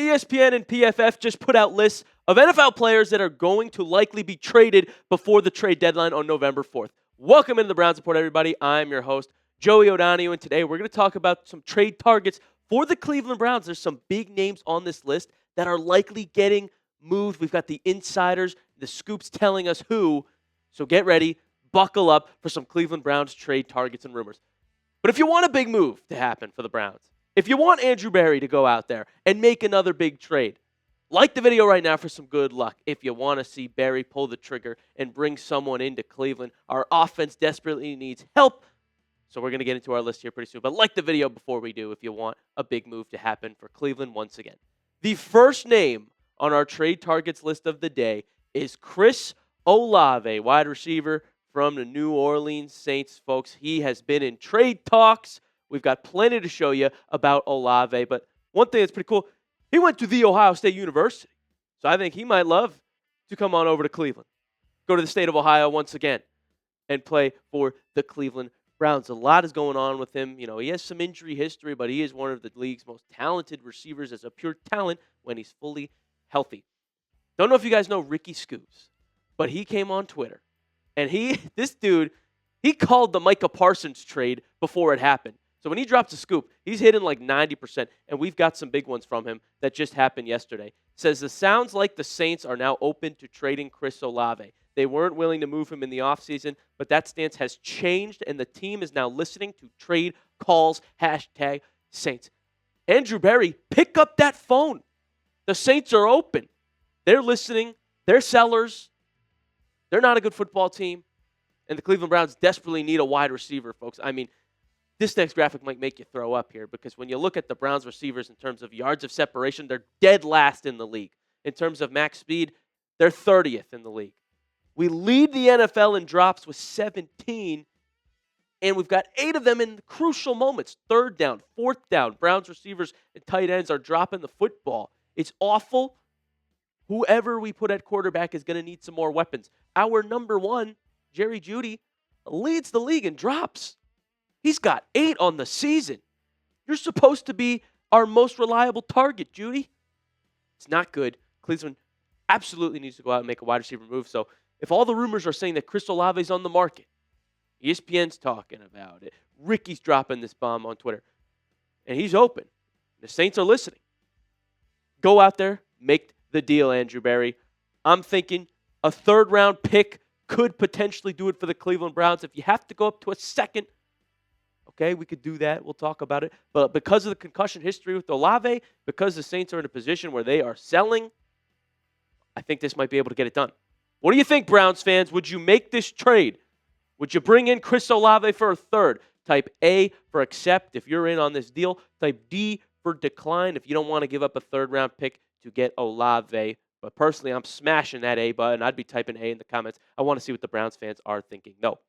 ESPN and PFF just put out lists of NFL players that are going to likely be traded before the trade deadline on November 4th. Welcome into the Browns Report, everybody. I'm your host, Joey O'Donoghue, and today we're going to talk about some trade targets for the Cleveland Browns. There's some big names on this list that are likely getting moved. We've got the insiders, the scoops telling us who. So get ready, buckle up for some Cleveland Browns trade targets and rumors. But if you want a big move to happen for the Browns, if you want Andrew Berry to go out there and make another big trade, like the video right now for some good luck. If you want to see Berry pull the trigger and bring someone into Cleveland, our offense desperately needs help. So we're going to get into our list here pretty soon. But like the video before we do if you want a big move to happen for Cleveland once again. The first name on our trade targets list of the day is Chris Olave, wide receiver from the New Orleans Saints, folks. He has been in trade talks. We've got plenty to show you about Olave, but one thing that's pretty cool, he went to The Ohio State University. So I think he might love to come on over to Cleveland, go to the state of Ohio once again, and play for the Cleveland Browns. A lot is going on with him. You know, he has some injury history, but he is one of the league's most talented receivers as a pure talent when he's fully healthy. Don't know if you guys know Ricky Scoops, but he came on Twitter. And this dude called the Micah Parsons trade before it happened. So when he drops a scoop, he's hitting like 90%, and we've got some big ones from him that just happened yesterday. Says, it sounds like the Saints are now open to trading Chris Olave. They weren't willing to move him in the offseason, but that stance has changed, and the team is now listening to trade calls, #Saints. Andrew Berry, pick up that phone. The Saints are open. They're listening. They're sellers. They're not a good football team, and the Cleveland Browns desperately need a wide receiver, folks. I mean, this next graphic might make you throw up here because when you look at the Browns receivers in terms of yards of separation, they're dead last in the league. In terms of max speed, they're 30th in the league. We lead the NFL in drops with 17, and we've got 8 of them in crucial moments. 3rd down, 4th down. Browns receivers and tight ends are dropping the football. It's awful. Whoever we put at quarterback is going to need some more weapons. Our number one, Jerry Jeudy, leads the league in drops. He's got 8 on the season. You're supposed to be our most reliable target, Jeudy. It's not good. Cleveland absolutely needs to go out and make a wide receiver move. So if all the rumors are saying that Chris Olave is on the market, ESPN's talking about it, Ricky's dropping this bomb on Twitter, and he's open. The Saints are listening. Go out there, make the deal, Andrew Berry. I'm thinking a 3rd-round pick could potentially do it for the Cleveland Browns. If you have to go up to a 2nd, okay, we could do that. We'll talk about it. But because of the concussion history with Olave, because the Saints are in a position where they are selling, I think this might be able to get it done. What do you think, Browns fans? Would you make this trade? Would you bring in Chris Olave for a 3rd? Type A for accept if you're in on this deal. Type D for decline if you don't want to give up a 3rd-round pick to get Olave. But personally, I'm smashing that A button. I'd be typing A in the comments. I want to see what the Browns fans are thinking. No.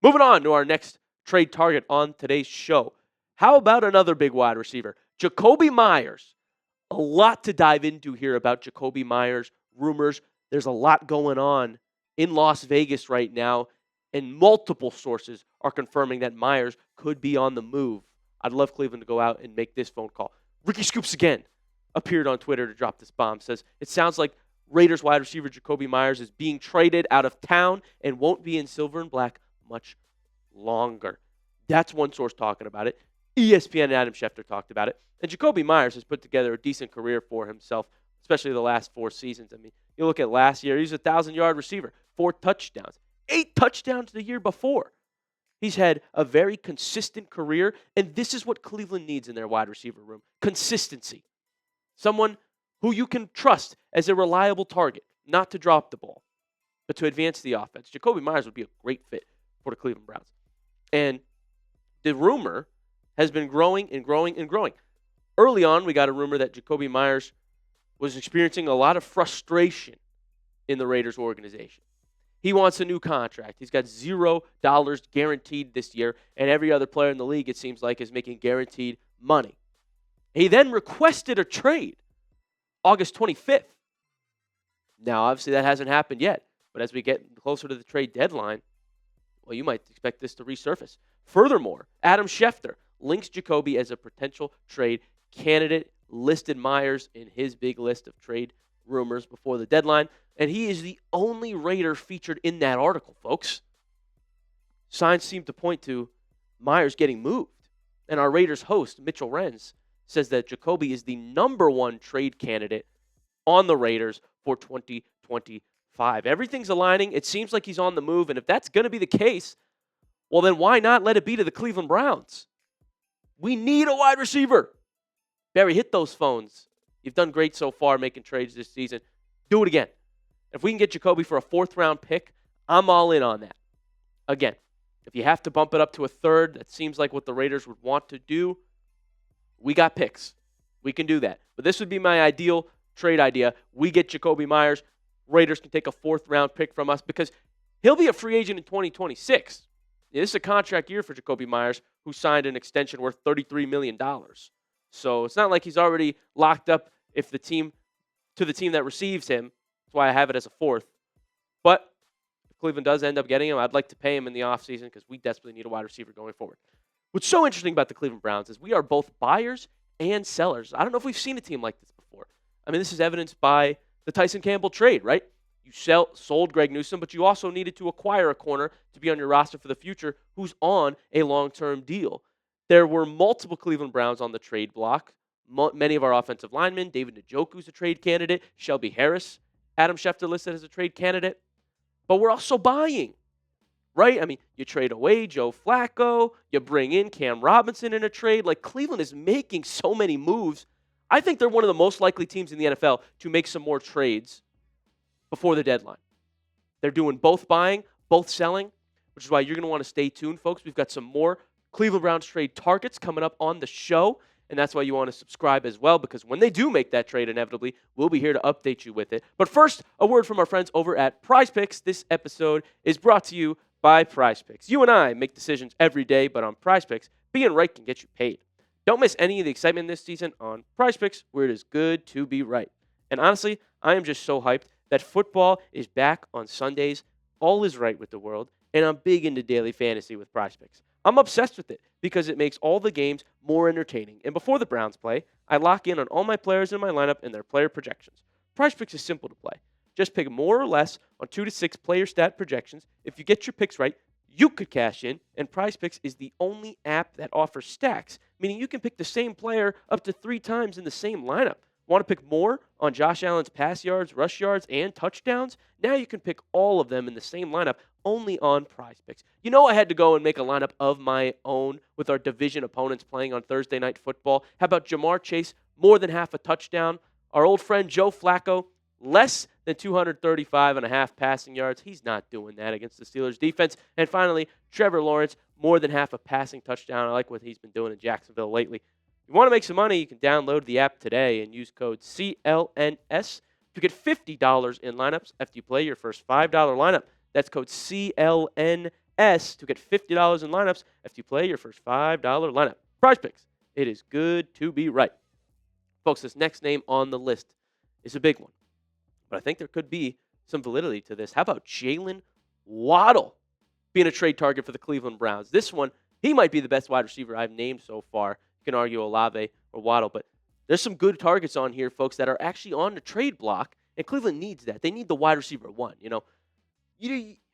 Moving on to our next trade target on today's show. How about another big wide receiver? Jakobi Meyers. A lot to dive into here about Jakobi Meyers. Rumors. There's a lot going on in Las Vegas right now, and multiple sources are confirming that Meyers could be on the move. I'd love Cleveland to go out and make this phone call. Ricky Scoops again appeared on Twitter to drop this bomb. Says, it sounds like Raiders wide receiver Jakobi Meyers is being traded out of town and won't be in silver and black much longer. That's one source talking about it. ESPN and Adam Schefter talked about it. And Jakobi Meyers has put together a decent career for himself, especially the last 4 seasons. I mean, you look at last year, he's a 1,000-yard receiver, 4 touchdowns, 8 touchdowns the year before. He's had a very consistent career, and this is what Cleveland needs in their wide receiver room. Consistency. Someone who you can trust as a reliable target, not to drop the ball, but to advance the offense. Jakobi Meyers would be a great fit for the Cleveland Browns. And the rumor has been growing and growing and growing. Early on, we got a rumor that Jakobi Meyers was experiencing a lot of frustration in the Raiders organization. He wants a new contract. He's got $0 guaranteed this year, and every other player in the league, it seems like, is making guaranteed money. He then requested a trade August 25th. Now, obviously, that hasn't happened yet, but as we get closer to the trade deadline, well, you might expect this to resurface. Furthermore, Adam Schefter links Jakobi as a potential trade candidate listed Meyers in his big list of trade rumors before the deadline, and he is the only Raider featured in that article, folks. Signs seem to point to Meyers getting moved. And our Raiders host, Mitchell Renz, says that Jakobi is the #1 trade candidate on the Raiders for 2025. Everything's aligning. It seems like he's on the move. And if that's going to be the case, well, then why not let it be to the Cleveland Browns? We need a wide receiver. Barry, hit those phones. You've done great so far making trades this season. Do it again. If we can get Jakobi for a 4th-round pick, I'm all in on that. Again, if you have to bump it up to a 3rd, that seems like what the Raiders would want to do. We got picks. We can do that. But this would be my ideal trade idea. We get Jakobi Meyers. Raiders can take a 4th-round pick from us because he'll be a free agent in 2026. This is a contract year for Jakobi Meyers, who signed an extension worth $33 million. So it's not like he's already locked up to the team that receives him. That's why I have it as a 4th. But if Cleveland does end up getting him, I'd like to pay him in the offseason because we desperately need a wide receiver going forward. What's so interesting about the Cleveland Browns is we are both buyers and sellers. I don't know if we've seen a team like this before. I mean, this is evidenced by the Tyson Campbell trade, right? You sold Greg Newsome, but you also needed to acquire a corner to be on your roster for the future who's on a long-term deal. There were multiple Cleveland Browns on the trade block. Many of our offensive linemen, David Njoku's a trade candidate, Shelby Harris, Adam Schefter listed as a trade candidate. But we're also buying, right? I mean, you trade away Joe Flacco, you bring in Cam Robinson in a trade. Like, Cleveland is making so many moves. I think they're one of the most likely teams in the NFL to make some more trades before the deadline. They're doing both buying, both selling, which is why you're going to want to stay tuned, folks. We've got some more Cleveland Browns trade targets coming up on the show, and that's why you want to subscribe as well, because when they do make that trade, inevitably, we'll be here to update you with it. But first, a word from our friends over at PrizePicks. This episode is brought to you by PrizePicks. You and I make decisions every day, but on PrizePicks, being right can get you paid. Don't miss any of the excitement this season on PrizePicks, where it is good to be right. And honestly, I am just so hyped that football is back on Sundays. All is right with the world, and I'm big into daily fantasy with PrizePicks. I'm obsessed with it because it makes all the games more entertaining. And before the Browns play, I lock in on all my players in my lineup and their player projections. PrizePicks is simple to play. Just pick more or less on 2 to 6 player stat projections. If you get your picks right, you could cash in, and PrizePicks is the only app that offers stacks, meaning you can pick the same player up to 3 times in the same lineup. Want to pick more on Josh Allen's pass yards, rush yards, and touchdowns? Now you can pick all of them in the same lineup only on PrizePicks. You know I had to go and make a lineup of my own with our division opponents playing on Thursday Night Football. How about Jamar Chase, more than half a touchdown? Our old friend Joe Flacco, less than 235.5 passing yards. He's not doing that against the Steelers defense. And finally, Trevor Lawrence, more than half a passing touchdown. I like what he's been doing in Jacksonville lately. If you want to make some money, you can download the app today and use code CLNS to get $50 in lineups after you play your first $5 lineup. That's code CLNS to get $50 in lineups after you play your first $5 lineup. PrizePicks. It is good to be right. Folks, this next name on the list is a big one, but I think there could be some validity to this. How about Jaylen Waddle being a trade target for the Cleveland Browns? This one, he might be the best wide receiver I've named so far. You can argue Olave or Waddle, but there's some good targets on here, folks, that are actually on the trade block, and Cleveland needs that. They need the wide receiver one.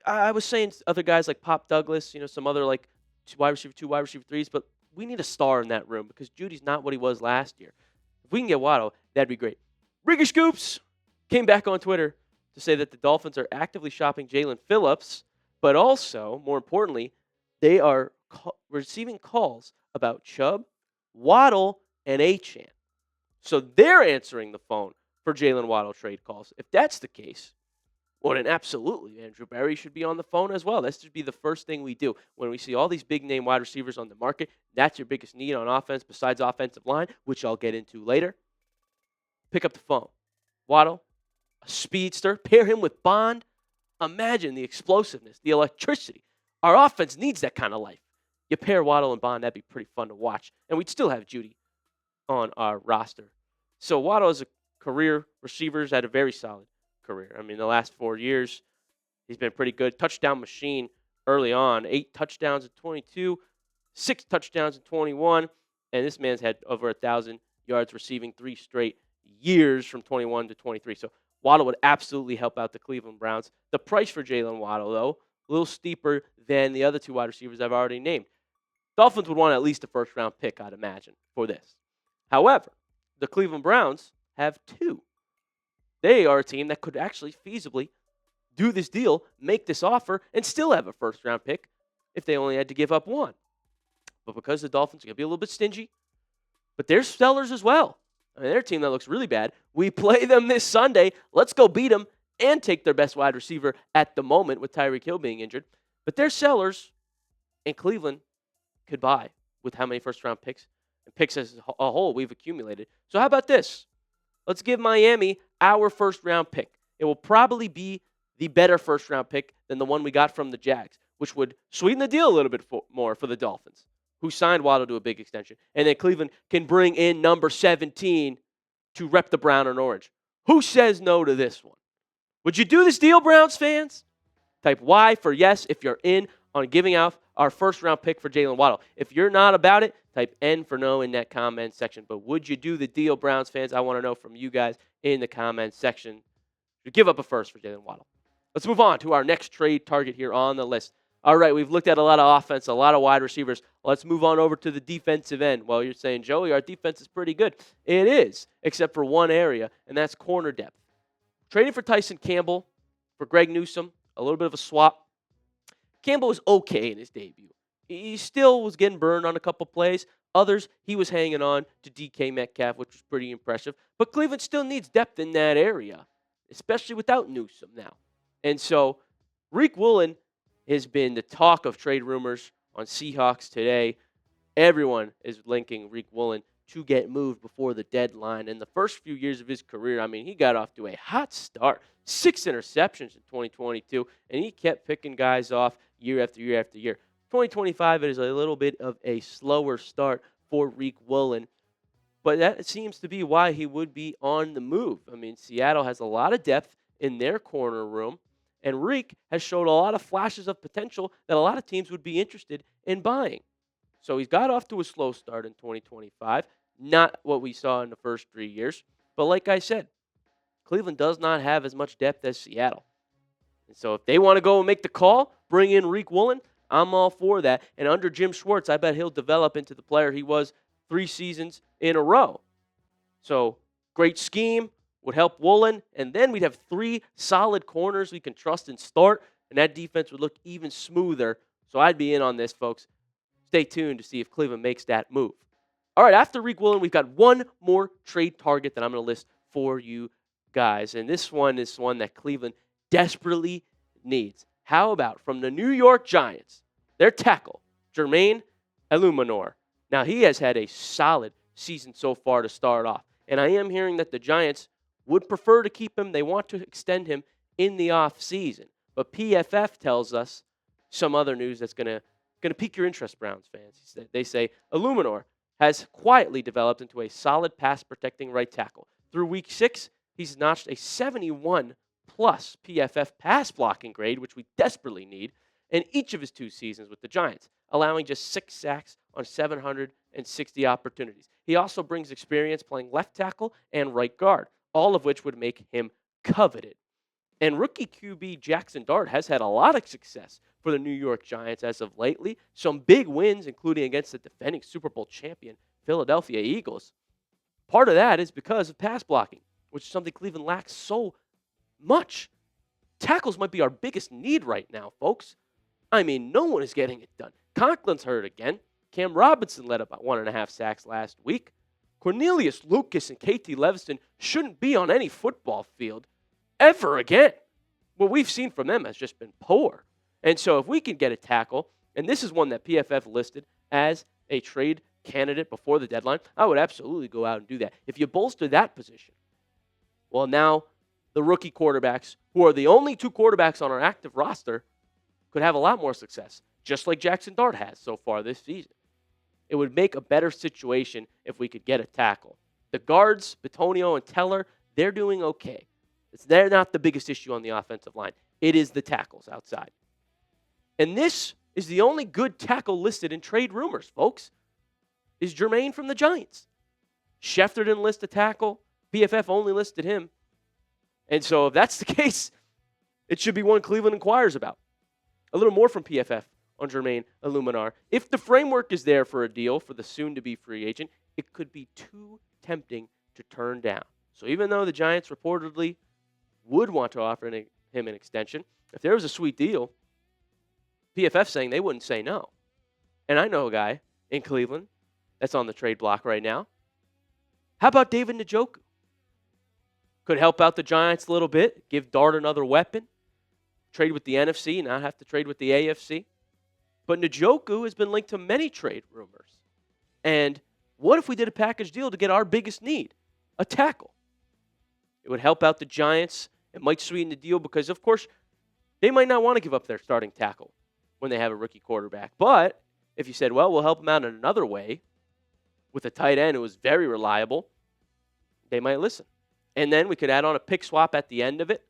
I was saying other guys like Pop Douglas, some other like wide receiver 2, wide receiver 3s, but we need a star in that room because Judy's not what he was last year. If we can get Waddle, that'd be great. Ricky Scoops came back on Twitter to say that the Dolphins are actively shopping Jalen Phillips, but also, more importantly, they are receiving calls about Chubb, Waddle, and Achane. So they're answering the phone for Jaylen Waddle trade calls. If that's the case, well, then absolutely, Andrew Berry should be on the phone as well. That should be the first thing we do. When we see all these big-name wide receivers on the market, that's your biggest need on offense besides offensive line, which I'll get into later. Pick up the phone. Waddle, a speedster, pair him with Bond. Imagine the explosiveness, the electricity. Our offense needs that kind of life. You pair Waddle and Bond, that'd be pretty fun to watch. And we'd still have Judy on our roster. So Waddle as a career receiver has had a very solid career. I mean, the last 4 years, he's been pretty good. Touchdown machine early on. 8 touchdowns in 22, 6 touchdowns in 21, and this man's had over 1,000 yards receiving 3 straight years from 21 to 23. So Waddle would absolutely help out the Cleveland Browns. The price for Jaylen Waddle, though, a little steeper than the other 2 wide receivers I've already named. Dolphins would want at least a first-round pick, I'd imagine, for this. However, the Cleveland Browns have 2. They are a team that could actually feasibly do this deal, make this offer, and still have a first-round pick if they only had to give up 1. But because the Dolphins are going to be a little bit stingy, but they're sellers as well. I mean, they're a team that looks really bad. We play them this Sunday. Let's go beat them and take their best wide receiver at the moment with Tyreek Hill being injured. But they're sellers, and Cleveland could buy with how many first-round picks and picks as a whole we've accumulated. So how about this? Let's give Miami our first-round pick. It will probably be the better first-round pick than the one we got from the Jags, which would sweeten the deal a little bit more for the Dolphins, who signed Waddle to a big extension. And then Cleveland can bring in number 17 to rep the brown and orange. Who says no to this one? Would you do this deal, Browns fans? Type Y for yes if you're in on giving out our first-round pick for Jaylen Waddle. If you're not about it, type N for no in that comment section. But would you do the deal, Browns fans? I want to know from you guys in the comment section. You give up a first for Jaylen Waddle. Let's move on to our next trade target here on the list. All right, we've looked at a lot of offense, a lot of wide receivers. Let's move on over to the defensive end. Well, you're saying, Joey, our defense is pretty good. It is, except for one area, and that's corner depth. Trading for Tyson Campbell, for Greg Newsome, a little bit of a swap. Campbell was okay in his debut. He still was getting burned on a couple plays. Others, he was hanging on to DK Metcalf, which was pretty impressive. But Cleveland still needs depth in that area, especially without Newsome now. And so Riq Woolen has been the talk of trade rumors on Seahawks today. Everyone is linking Riq Woolen to get moved before the deadline. In the first few years of his career, I mean, he got off to a hot start. 6 interceptions in 2022, and he kept picking guys off year after year after year. 2025 is a little bit of a slower start for Riq Woolen, but that seems to be why he would be on the move. I mean, Seattle has a lot of depth in their corner room, and Riq has showed a lot of flashes of potential that a lot of teams would be interested in buying. So he's got off to a slow start in 2025, not what we saw in the first 3 years. But like I said, Cleveland does not have as much depth as Seattle. And so if they want to go and make the call, bring in Riq Woolen, I'm all for that. And under Jim Schwartz, I bet he'll develop into the player he was 3 seasons in a row. So great scheme would help Woolen, and then we'd have 3 solid corners we can trust and start, and that defense would look even smoother. So I'd be in on this, folks. Stay tuned to see if Cleveland makes that move. All right, after Riq Woolen, we've got one more trade target that I'm going to list for you guys, and this one is one that Cleveland desperately needs. How about from the New York Giants, their tackle, Jermaine Eluemunor. Now, he has had a solid season so far to start off, and I am hearing that the Giants would prefer to keep him. They want to extend him in the offseason. But PFF tells us some other news that's going to pique your interest, Browns fans. They say Eluemunor has quietly developed into a solid pass-protecting right tackle. Through Week 6, he's notched a 71-plus PFF pass-blocking grade, which we desperately need, in each of his 2 seasons with the Giants, allowing just 6 sacks on 760 opportunities. He also brings experience playing left tackle and right guard, all of which would make him coveted. And rookie QB Jackson Dart has had a lot of success for the New York Giants as of lately. Some big wins, including against the defending Super Bowl champion Philadelphia Eagles. Part of that is because of pass blocking, which is something Cleveland lacks so much. Tackles might be our biggest need right now, folks. I mean, no one is getting it done. Conklin's hurt again. Cam Robinson led about 1.5 sacks last week. Cornelius Lucas and KT Leviston shouldn't be on any football field ever again. What we've seen from them has just been poor. And so if we can get a tackle, and this is one that PFF listed as a trade candidate before the deadline, I would absolutely go out and do that. If you bolster that position, well, now the rookie quarterbacks, who are the only 2 quarterbacks on our active roster, could have a lot more success, just like Jackson Dart has so far this season. It would make a better situation if we could get a tackle. The guards, Bitonio and Teller, they're doing okay. They're not the biggest issue on the offensive line. It is the tackles outside. And this is the only good tackle listed in trade rumors, folks, is Jermaine from the Giants. Schefter didn't list a tackle. PFF only listed him. And so if that's the case, it should be one Cleveland inquires about. A little more from PFF on Jermaine Eluemunor. If the framework is there for a deal for the soon-to-be free agent, it could be too tempting to turn down. So even though the Giants reportedly would want to offer him an extension, if there was a sweet deal, PFF saying they wouldn't say no. And I know a guy in Cleveland that's on the trade block right now. How about David Njoku? Could help out the Giants a little bit, give Dart another weapon, trade with the NFC, not have to trade with the AFC. But Njoku has been linked to many trade rumors. And what if we did a package deal to get our biggest need, a tackle? It would help out the Giants. It might sweeten the deal because, of course, they might not want to give up their starting tackle when they have a rookie quarterback. But if you said, well, we'll help them out in another way with a tight end who was very reliable, they might listen. And then we could add on a pick swap at the end of it.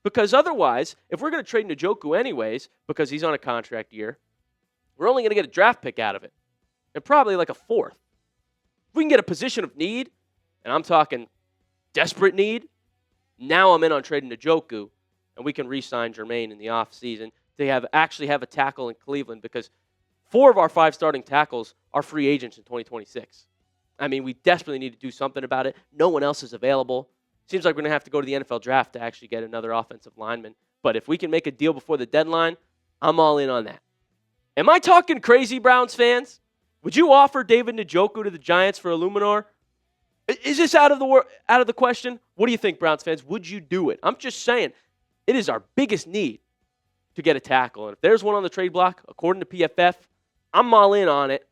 Because otherwise, if we're going to trade Njoku anyways, because he's on a contract year, we're only going to get a draft pick out of it. And probably like a fourth. If we can get a position of need, and I'm talking desperate need, now I'm in on trading Njoku, and we can re-sign Jermaine in the offseason to actually have a tackle in Cleveland because 4 of our 5 starting tackles are free agents in 2026. I mean, we desperately need to do something about it. No one else is available. Seems like we're going to have to go to the NFL draft to actually get another offensive lineman. But if we can make a deal before the deadline, I'm all in on that. Am I talking crazy, Browns fans? Would you offer David Njoku to the Giants for Eluemunor? Is this out of the question? What do you think, Browns fans? Would you do it? I'm just saying, it is our biggest need to get a tackle. And if there's one on the trade block, according to PFF, I'm all in on it.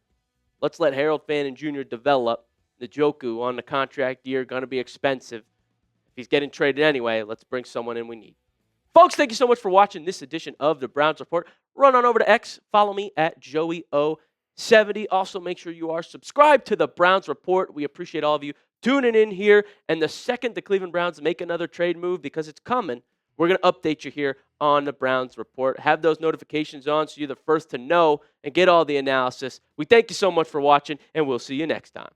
Let's let Harold Fannin Jr. develop. Njoku on the contract year, going to be expensive. If he's getting traded anyway, let's bring someone in we need. Folks, thank you so much for watching this edition of the Browns Report. Run on over to X. Follow me at JoeyO70. Also, make sure you are subscribed to the Browns Report. We appreciate all of you tuning in here. And the second the Cleveland Browns make another trade move, because it's coming, we're going to update you here on the Browns Report. Have those notifications on so you're the first to know and get all the analysis. We thank you so much for watching, and we'll see you next time.